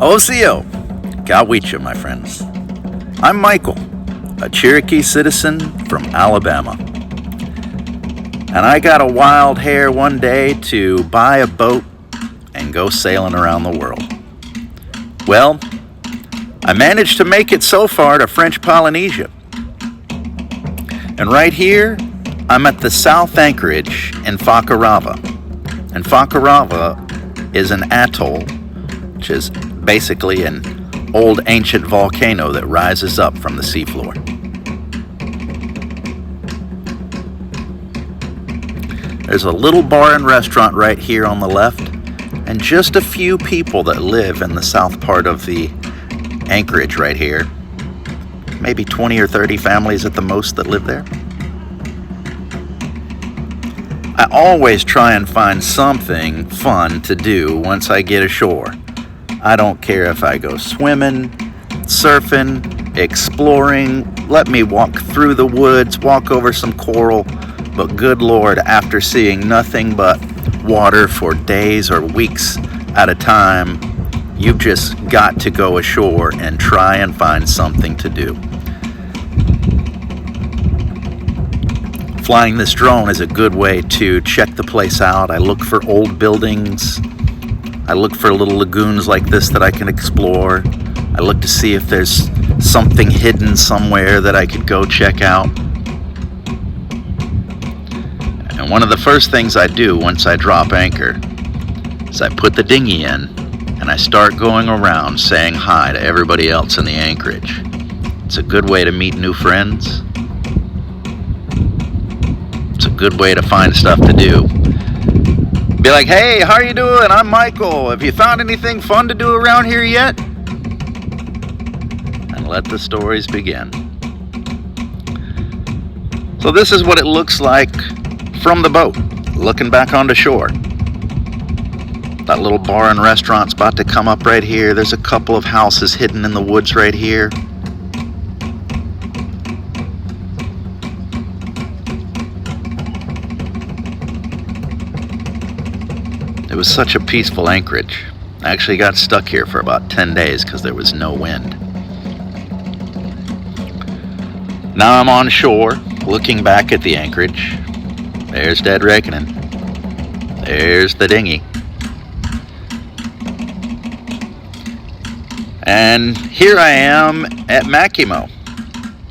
Osio, Gawicha, my friends. I'm Michael, a Cherokee citizen from Alabama. And I got a wild hair one day to buy a boat and go sailing around the world. Well, I managed to make it so far to French Polynesia. And right here, I'm at the South Anchorage in Fakarava. And Fakarava is an atoll, which is basically an old ancient volcano that rises up from the seafloor. There's a little bar and restaurant right here on the left, and just a few people that live in the south part of the anchorage right here. Maybe 20 or 30 families at the most that live there. I always try and find something fun to do once I get ashore. I don't care if I go swimming, surfing, exploring, let me walk through the woods, walk over some coral, but good Lord, after seeing nothing but water for days or weeks at a time, you've just got to go ashore and try and find something to do. Flying this drone is a good way to check the place out. I look for old buildings. I look for little lagoons like this that I can explore. I look to see if there's something hidden somewhere that I could go check out. And one of the first things I do once I drop anchor is I put the dinghy in and I start going around saying hi to everybody else in the anchorage. It's a good way to meet new friends. It's a good way to find stuff to do. Be like, hey, how are you doing? I'm Michael. Have you found anything fun to do around here yet? And let the stories begin. So this is what it looks like from the boat, looking back onto shore. That little bar and restaurant's about to come up right here. There's a couple of houses hidden in the woods right here. It was such a peaceful anchorage. I actually got stuck here for about 10 days because there was no wind. Now I'm on shore, looking back at the anchorage. There's Dead Reckoning. There's the dinghy. And here I am at Makemo,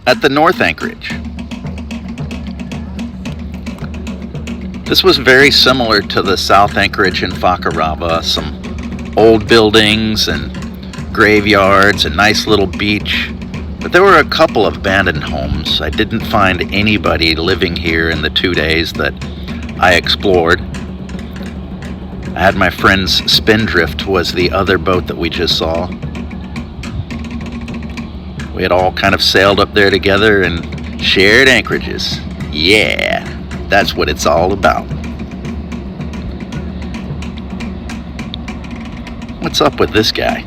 at the North Anchorage. This was very similar to the South Anchorage in Fakarava. Some old buildings and graveyards, a nice little beach. But there were a couple of abandoned homes. I didn't find anybody living here in the 2 days that I explored. I had my friend's Spindrift was the other boat that we just saw. We had all kind of sailed up there together and shared anchorages. Yeah, that's what it's all about. What's up with this guy?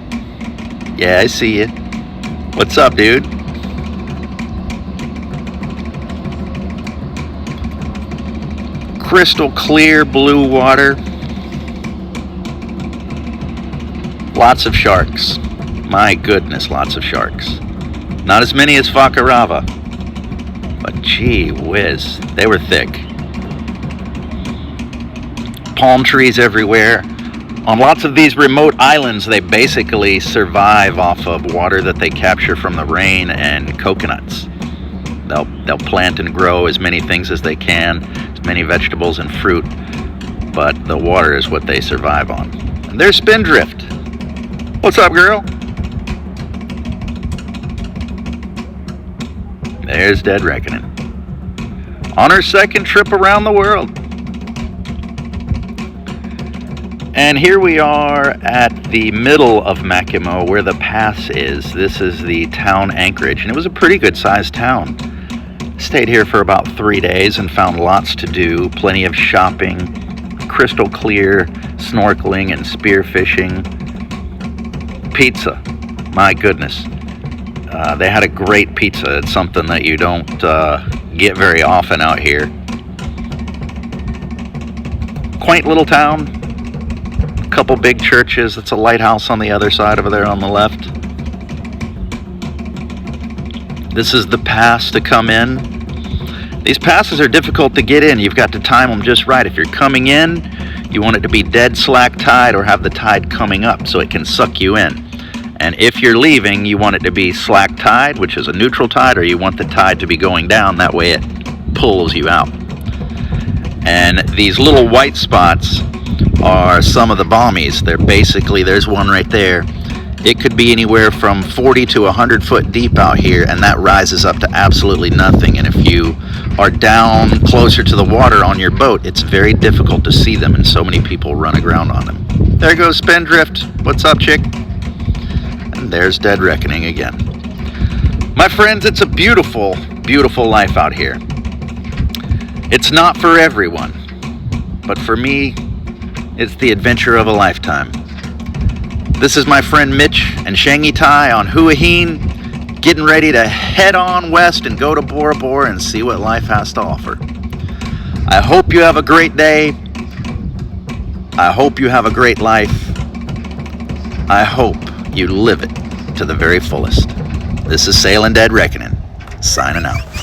Yeah, I see you. What's up, dude? Crystal clear blue water. Lots of sharks. My goodness, lots of sharks. Not as many as Fakarava, but gee whiz, they were thick. Palm trees everywhere. On lots of these remote islands, they basically survive off of water that they capture from the rain and coconuts. They'll plant and grow as many things as they can, as many vegetables and fruit, but the water is what they survive on. And there's Spindrift. What's up, girl? There's Dead Reckoning. On her second trip around the world. And here we are at the middle of Makemo, where the pass is. This is the town Anchorage, and it was a pretty good sized town. Stayed here for about 3 days and found lots to do, plenty of shopping, crystal clear snorkeling and spearfishing. Pizza, my goodness. They had a great pizza. It's something that you don't get very often out here. Quaint little town. couple big churches. It's a lighthouse on the other side over there on the left. This is the pass to come in. These passes are difficult to get in. You've got to time them just right. If you're coming in, you want it to be dead slack tide or have the tide coming up so it can suck you in. And if you're leaving, you want it to be slack tide, which is a neutral tide, or you want the tide to be going down. That way it pulls you out. And these little white spots are some of the bommies. They're basically, there's one right there. It could be anywhere from 40 to 100 foot deep out here, and that rises up to absolutely nothing. And if you are down closer to the water on your boat, it's very difficult to see them, and so many people run aground on them. There goes Spindrift. What's up, chick? And there's Dead Reckoning again. My friends, it's a beautiful, beautiful life out here. It's not for everyone, but for me, it's the adventure of a lifetime. This is my friend Mitch and Shangy Tai on Huahine, getting ready to head on west and go to Bora Bora and see what life has to offer. I hope you have a great day. I hope you have a great life. I hope you live it to the very fullest. This is Sailin' Dead Reckoning, signing out.